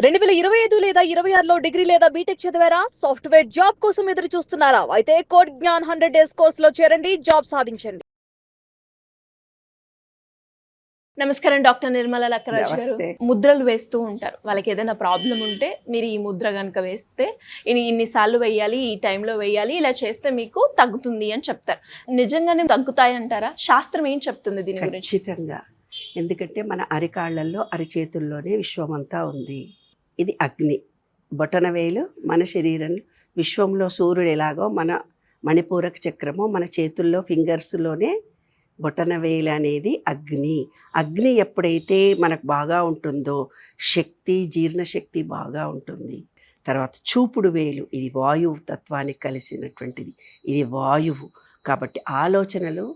2025 లేదా 26లో డిగ్రీ లేదా బీటెక్ చదివారా? సాఫ్ట్‌వేర్ జాబ్ కోసం ఎదురు చూస్తున్నారా? అయితే కోడ్ జ్ఞాన్ 100 డేస్ కోర్సులో చేరండి, జాబ్ సాధించండి. నమస్కారం డాక్టర్ నిర్మల లక్కరాజ్ గారు. నమస్తే. ముద్రలు వేస్తూ ఉంటారు. వాళ్ళకి ఏదైనా ప్రాబ్లం ఉంటే మీరు ఈ ముద్ర గనుక వేస్తే ఇన్ని సార్లు వేయాలి, ఈ టైంలో వేయాలి, ఇలా చేస్తే మీకు తగ్గుతుంది అని చెప్తారు. నిజంగానే తగ్గుతాయి అంటారా? శాస్త్రం ఏం చెప్తుంది దీని గురించి? ఖచ్చితంగా. ఎందుకంటే మన అరికాళ్ళల్లో అరిచేతుల్లోనే విశ్వమంతా ఉంది. ఇది అగ్ని. బొటనవేలు మన శరీరం విశ్వంలో సూర్యుడు ఎలాగో మన మణిపూరక చక్రము మన చేతుల్లో ఫింగర్స్లోనే బొటనవేలు అనేది అగ్ని. అగ్ని ఎప్పుడైతే మనకు బాగా ఉంటుందో శక్తి, జీర్ణశక్తి బాగా ఉంటుంది. తర్వాత చూపుడు వేలు, ఇది వాయువు తత్వానికి కలిసినటువంటిది. ఇది వాయువు కాబట్టి ఆలోచనలు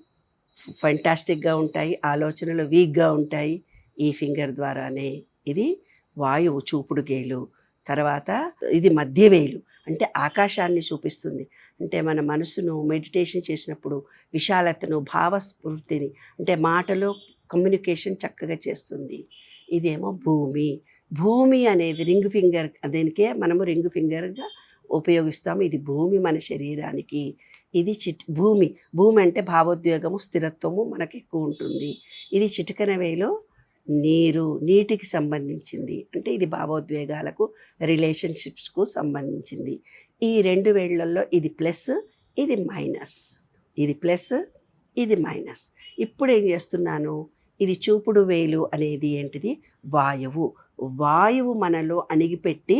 ఫెంటాస్టిక్గా ఉంటాయి, ఆలోచనలు వీక్గా ఉంటాయి. ఈ ఫింగర్ ద్వారానే ఇది వాయువు చూపుడు గేలు. తర్వాత ఇది మధ్యవేలు, అంటే ఆకాశాన్ని చూపిస్తుంది. అంటే మన మనసును మెడిటేషన్ చేసినప్పుడు విశాలతను, భావస్ఫూర్తిని, అంటే మాటలో కమ్యూనికేషన్ చక్కగా చేస్తుంది. ఇదేమో భూమి. భూమి అనేది రింగ్ ఫింగర్, దీనికే మనము రింగ్ ఫింగర్గా ఉపయోగిస్తాము. ఇది భూమి మన శరీరానికి. ఇది భూమి. భూమి అంటే భావోద్వేగము, స్థిరత్వము మనకు ఎక్కువ ఉంటుంది. ఇది చిటికన వేలో నీరు, నీటికి సంబంధించింది. అంటే ఇది భావోద్వేగాలకు, రిలేషన్షిప్స్కు సంబంధించింది. ఈ రెండు వేళ్లలో ఇది ప్లస్, ఇది మైనస్. ఇది ప్లస్, ఇది మైనస్. ఇప్పుడు ఏం చేస్తున్నాను, ఇది చూపుడు వేలు అనేది ఏంటిది? వాయువు. వాయువు మనలో అణిగిపెట్టి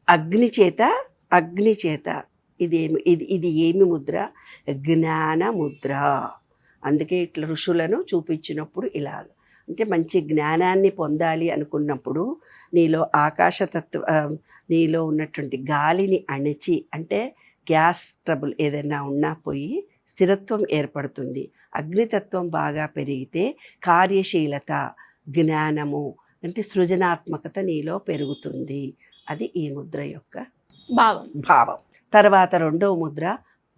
అగ్ని చేత ఇది ఏమి ముద్ర? జ్ఞాన ముద్ర. అందుకే ఇట్లా ఋషులను చూపించినప్పుడు ఇలాగ, అంటే మంచి జ్ఞానాన్ని పొందాలి అనుకున్నప్పుడు నీలో ఆకాశతత్వ, నీలో ఉన్నటువంటి గాలిని అణిచి, అంటే గ్యాస్ ట్రబుల్ ఏదైనా ఉన్నా పోయి స్థిరత్వం ఏర్పడుతుంది. అగ్నితత్వం బాగా పెరిగితే కార్యశీలత, జ్ఞానము, అంటే సృజనాత్మకత నీలో పెరుగుతుంది. అది ఈ ముద్ర యొక్క భావం. తర్వాత రెండవ ముద్ర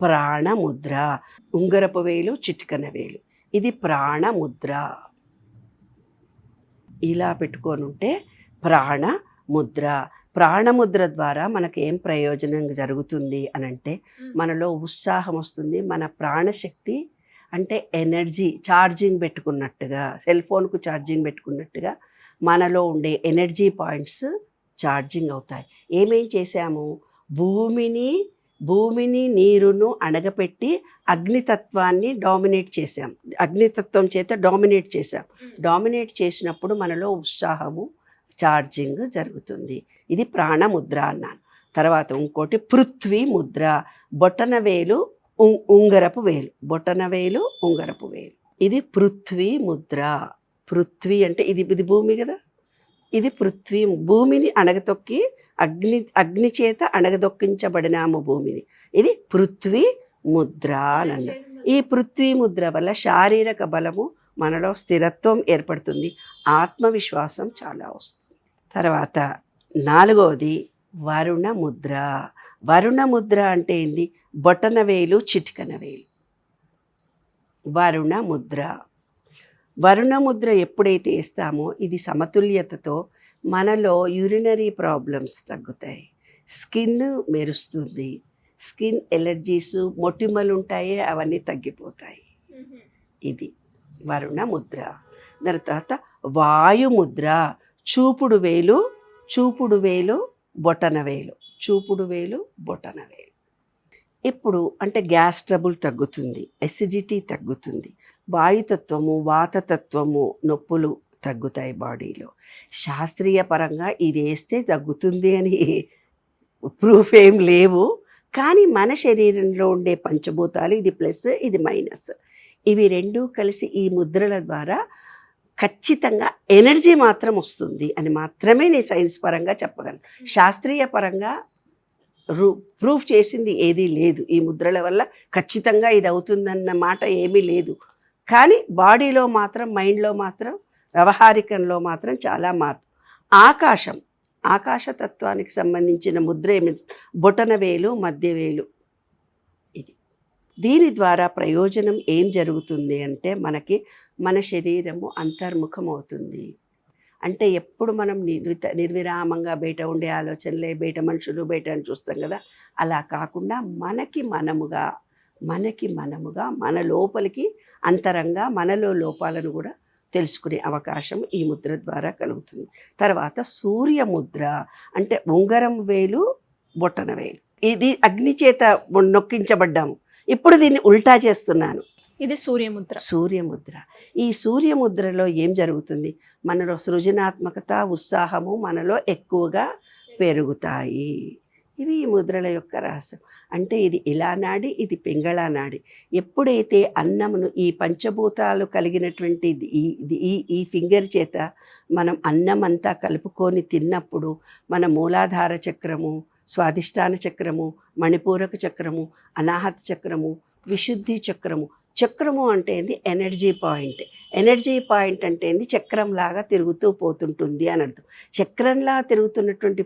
ప్రాణముద్ర. ఉంగరపు వేలు, చిటికన వేలు, ఇది ప్రాణముద్ర. ఇలా పెట్టుకొని ఉంటే ప్రాణముద్ర. ప్రాణముద్ర ద్వారా మనకు ఏం ప్రయోజనం జరుగుతుంది అనంటే, మనలో ఉత్సాహం వస్తుంది. మన ప్రాణశక్తి అంటే ఎనర్జీ ఛార్జింగ్ పెట్టుకున్నట్టుగా, సెల్ ఫోన్కు ఛార్జింగ్ పెట్టుకున్నట్టుగా మనలో ఉండే ఎనర్జీ పాయింట్స్ ఛార్జింగ్ అవుతాయి. ఏమేం చేశాము? భూమిని నీరును అణగపెట్టి అగ్నితత్వాన్ని డామినేట్ చేసాం. అగ్నితత్వం చేత డామినేట్ చేసాం. డామినేట్ చేసినప్పుడు మనలో ఉత్సాహము, ఛార్జింగ్ జరుగుతుంది. ఇది ప్రాణముద్ర అన్నాను. తర్వాత ఇంకోటి పృథ్వీ ముద్ర. బొటనవేలు, ఉంగరపు వేలు. బొటనవేలు, ఉంగరపు వేలు, ఇది పృథ్వీ ముద్ర. పృథ్వీ అంటే ఇది భూమి కదా. ఇది పృథ్వీ. భూమిని అణగతొక్కి అగ్ని చేత అణగదొక్కించబడినాము భూమిని. ఇది పృథ్వీ ముద్ర అన్న. ఈ పృథ్వీ ముద్ర వల్ల శారీరక బలము, మనలో స్థిరత్వం ఏర్పడుతుంది, ఆత్మవిశ్వాసం చాలా వస్తుంది. తర్వాత నాలుగవది వరుణ ముద్ర. వరుణ ముద్ర అంటే ఏంది? బొటనవేలు, చిటికన వేలు. వరుణ ముద్ర. వరుణ ముద్ర ఎప్పుడైతే ఇస్తామో ఇది సమతుల్యతతో మనలో యూరినరీ ప్రాబ్లమ్స్ తగ్గుతాయి, స్కిన్ మెరుస్తుంది, స్కిన్ ఎలర్జీస్, మొటిమలు ఉంటాయి, అవన్నీ తగ్గిపోతాయి. ఇది వరుణ ముద్ర. దాని తర్వాత వాయుముద్ర. చూపుడు వేలు, బొటనవేలు, చూపుడు వేలు, బొటనవేలు. ఇప్పుడు అంటే గ్యాస్ ట్రబుల్ తగ్గుతుంది, ఎసిడిటీ తగ్గుతుంది, వాయుతత్వము, వాతతత్వము, నొప్పులు తగ్గుతాయి బాడీలో. శాస్త్రీయ పరంగా ఇది వేస్తే తగ్గుతుంది అని ప్రూఫ్ ఏం లేవు, కానీ మన శరీరంలో ఉండే పంచభూతాలు, ఇది ప్లస్, ఇది మైనస్, ఇవి రెండూ కలిసి ఈ ముద్రల ద్వారా ఖచ్చితంగా ఎనర్జీ మాత్రం వస్తుంది అని మాత్రమే నేను సైన్స్ పరంగా చెప్పగలను. శాస్త్రీయ పరంగా ప్రూఫ్ చేసింది ఏదీ లేదు. ఈ ముద్రల వల్ల ఖచ్చితంగా ఇది అవుతుందన్న మాట ఏమీ లేదు. కానీ బాడీలో మాత్రం, మైండ్లో మాత్రం, వ్యవహారికంలో మాత్రం చాలా మార్పు. ఆకాశతత్వానికి సంబంధించిన ముద్ర ఏమి? బొటనవేలు, మధ్యవేలు. ఇది దీని ద్వారా ప్రయోజనం ఏం జరుగుతుంది అంటే, మన శరీరము అంతర్ముఖం అవుతుంది. అంటే ఎప్పుడు మనం నిర్విరామంగా బయట ఉండే ఆలోచనలే, బయట మనుషులు, బయట అని చూస్తాం కదా, అలా కాకుండా మనకి మనముగా మన లోపలికి అంతరంగా మనలో లోపాలను కూడా తెలుసుకునే అవకాశం ఈ ముద్ర ద్వారా కలుగుతుంది. తర్వాత సూర్య ముద్ర అంటే ఉంగరం వేలు, బొట్టన వేలు. ఇది అగ్ని చేత నొక్కించబడ్డాము. ఇప్పుడు దీన్ని ఉల్టా చేస్తున్నాను. ఇది సూర్యముద్ర. సూర్యముద్ర. ఈ సూర్యముద్రలో ఏం జరుగుతుంది? మనలో సృజనాత్మకత, ఉత్సాహము మనలో ఎక్కువగా పెరుగుతాయి. ఇవి ఈ ముద్రల యొక్క రహస్యం. అంటే ఇది ఇలా నాడి, ఇది పింగళ నాడి. ఎప్పుడైతే అన్నమును ఈ పంచభూతాలు కలిగినటువంటి ఈ ఫింగర్ చేత మనం అన్నం అంతా కలుపుకొని తిన్నప్పుడు మన మూలాధార చక్రము, స్వాధిష్టాన చక్రము, మణిపూరక చక్రము, అనాహత చక్రము, విశుద్ధి చక్రము. చక్రము అంటే ఏంది? Energy point. ఎనర్జీ పాయింట్ అంటే ఏంది? చక్రంలాగా తిరుగుతూ పోతుంటుంది అని అర్థం. చక్రంలా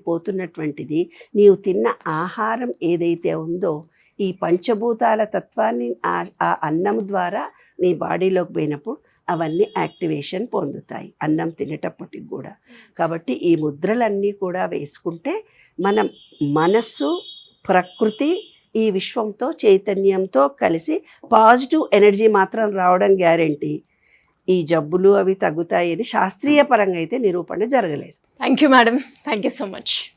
పోతున్నటువంటిది నీవు తిన్న ఆహారం ఏదైతే ఉందో ఈ పంచభూతాల తత్వాన్ని ఆ అన్నం ద్వారా నీ బాడీలోకి పోయినప్పుడు అవన్నీ యాక్టివేషన్ పొందుతాయి అన్నం తినేటప్పటికి కూడా. కాబట్టి ఈ ముద్రలన్నీ కూడా వేసుకుంటే మనం మనస్సు, ప్రకృతి, ఈ విశ్వంతో, చైతన్యంతో కలిసి పాజిటివ్ ఎనర్జీ మాత్రం రావడం గ్యారెంటీ. ఈ జబ్బులు అవి తగ్గుతాయని శాస్త్రీయ పరంగా అయితే నిరూపణ జరగలేదు. Thank you madam, thank you so much.